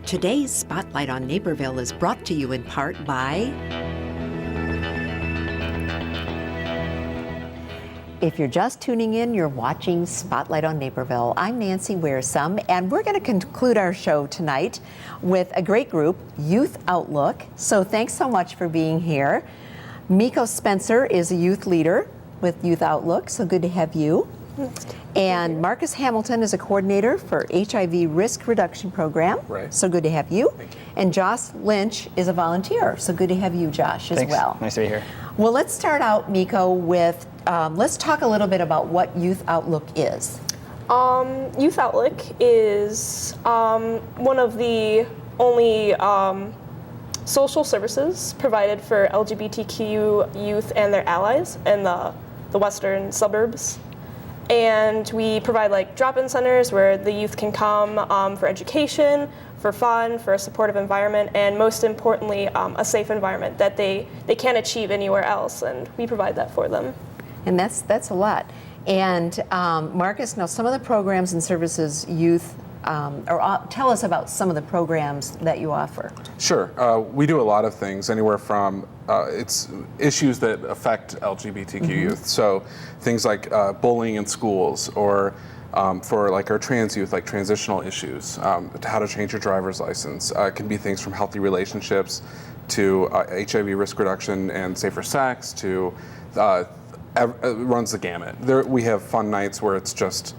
Today's Spotlight on Naperville is brought to you in part by... If you're just tuning in, you're watching Spotlight on Naperville. I'm Nancy WIERSUM, and we're going to conclude our show tonight with a great group, Youth Outlook. So thanks so much for being here. MIKO Spencer is a youth leader with Youth Outlook, so good to have you. And Marcus Hamilton is a coordinator for HIV Risk Reduction Program. Right. So good to have you. Thank you. And Josh Lynch is a volunteer. So good to have you, Josh, as Thanks. well. Nice to be here. Well, let's start out, MIKO, with let's talk a little bit about what Youth Outlook is. Youth Outlook is one of the only social services provided for LGBTQ youth and their allies in the western suburbs. And we provide like drop-in centers where the youth can come for education, for fun, for a supportive environment, and most importantly, a safe environment that they can't achieve anywhere else, and we provide that for them. And that's a lot. And Marcus, now some of the programs and services youth, tell us about some of the programs that you offer. Sure. We do a lot of things, anywhere from it's issues that affect LGBTQ youth. So things like bullying in schools, or for like our trans youth, like transitional issues, how to change your driver's license. It can be things from healthy relationships to HIV risk reduction and safer sex to it runs the gamut. We have fun nights where it's just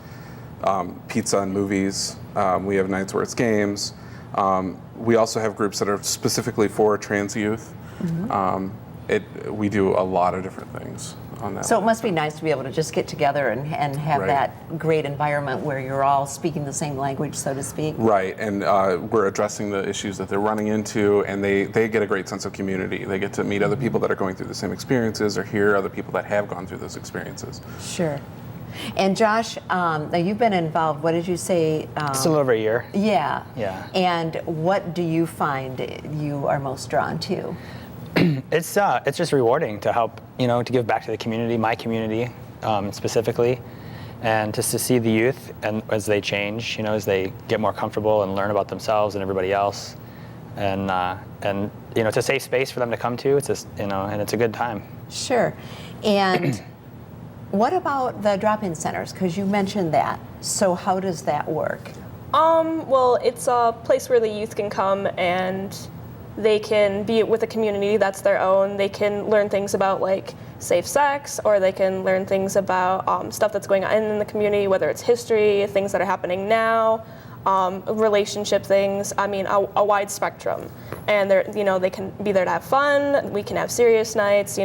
pizza and movies. We have nights where it's games. We also have groups that are specifically for trans youth. We do a lot of different things on that. So it must be nice to be able to just get together and have Right. that great environment where you're all speaking the same language, so to speak. Right, and we're addressing the issues that they're running into, and they get a great sense of community. They get to meet other people that are going through the same experiences, or hear other people that have gone through those experiences. Sure. And Josh, now you've been involved, what did you say? It's a little over a year. Yeah. Yeah. And what do you find you are most drawn to? It's just rewarding to help, to give back to the community, my community specifically, and just to see the youth and as they change, as they get more comfortable and learn about themselves and everybody else, and it's a safe space for them to come to. It's just, and it's a good time. Sure. And what about the drop-in centers? Because you mentioned that. So how does that work? Well, it's a place where the youth can come and they can be with a community that's their own. They can learn things about like safe sex, or they can learn things about stuff that's going on in the community, whether it's history, things that are happening now, relationship things. I mean, a wide spectrum. And they can be there to have fun. We can have serious nights.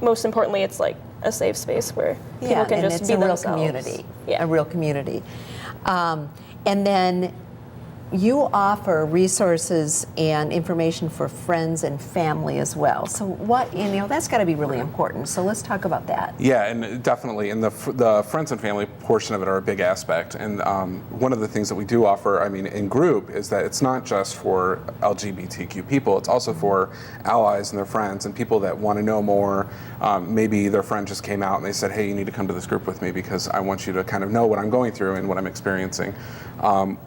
Most importantly, it's like a safe space where people can just be themselves. Yeah, and it's a real community. Yeah. A real community. And then you offer resources and information for friends and family as well. So that's got to be really important. So let's talk about that. Yeah, and definitely, and the friends and family portion of it are a big aspect. And one of the things that we do offer, in group, is that it's not just for LGBTQ people. It's also for allies and their friends and people that want to know more. Maybe their friend just came out and they said, hey, you need to come to this group with me because I want you to kind of know what I'm going through and what I'm experiencing.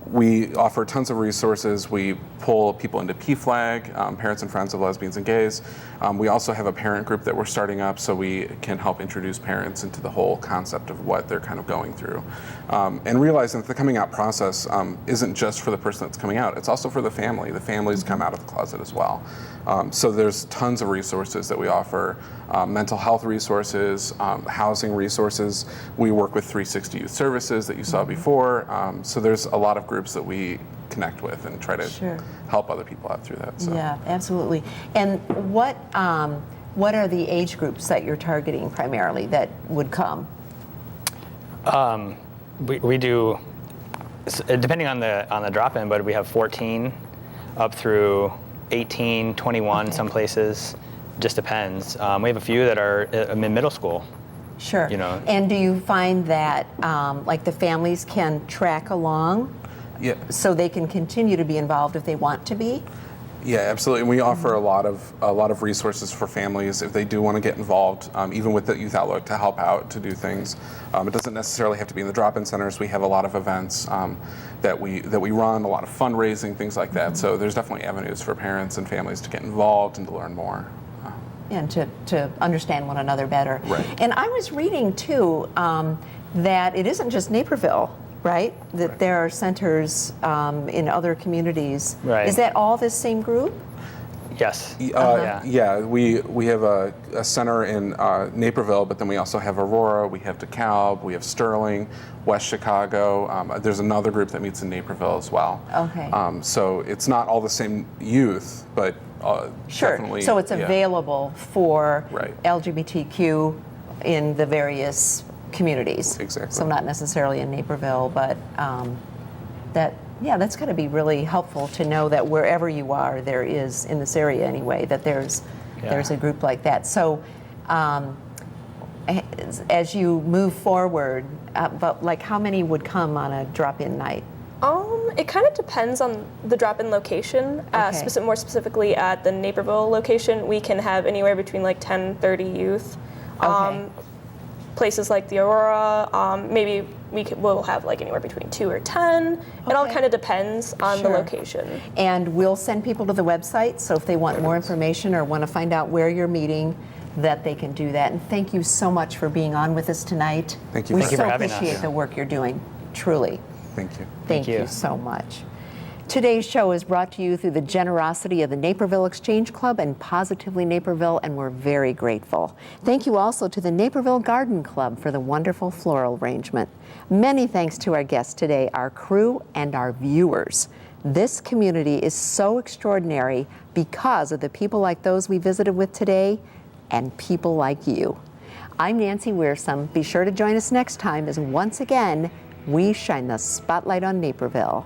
We offer tons of resources. We pull people into PFLAG, Parents and Friends of Lesbians and Gays. We also have a parent group that we're starting up so we can help introduce parents into the whole concept of what they're kind of going through. And realizing that the coming out process isn't just for the person that's coming out, it's also for the family. The families come out of the closet as well. So there's tons of resources that we offer. Mental health resources, housing resources. We work with 360 Youth Services that you saw before. So there's a lot of groups that we connect with and try to help other people out through that. So. Yeah, absolutely. And what are the age groups that you're targeting primarily that would come? We do, depending on the drop-in, but we have 14 up through 18, 21, some places. Just depends. We have a few that are in middle school. Sure. And do you find that like the families can track along? Yeah. So they can continue to be involved if they want to be? Yeah, absolutely. And we offer a lot of resources for families if they do want to get involved, even with the Youth Outlook, to help out, to do things. It doesn't necessarily have to be in the drop-in centers. We have a lot of events that we run, a lot of fundraising, things like that. So there's definitely avenues for parents and families to get involved and to learn more. And to understand one another better. Right. And I was reading too that it isn't just Naperville, right? That Right. there are centers in other communities. Right. Is that all this same group? Yes. Yeah, we have a center in Naperville, but then we also have Aurora, we have DeKalb, we have Sterling, West Chicago. There's another group that meets in Naperville as well. Okay. So it's not all the same youth, but Sure. definitely. So it's yeah. available for Right. LGBTQ in the various communities. Exactly. So not necessarily in Naperville, but that's going to be really helpful to know that wherever you are, there is, in this area anyway, that there's a group like that. So as you move forward, but like how many would come on a drop-in night? It kind of depends on the drop-in location. Okay. More specifically, at the Naperville location, we can have anywhere between like 10, 30 youth. Okay. Places like the Aurora, maybe we'll have like anywhere between 2 or 10. It all Okay. kind of depends on Sure. the location. And we'll send people to the website, so if they want more information or want to find out where you're meeting, that they can do that. And thank you so much for being on with us tonight. Thank you We for Thank you so for having us. appreciate the work you're doing, truly. Thank you. Thank you you. so much. Today's show is brought to you through the generosity of the Naperville Exchange Club and Positively Naperville, and we're very grateful. Thank you also to the Naperville Garden Club for the wonderful floral arrangement. Many thanks to our guests today, our crew, and our viewers. This community is so extraordinary because of the people like those we visited with today and people like you. I'm Nancy WIERSUM. Be sure to join us next time as once again, we shine the spotlight on Naperville.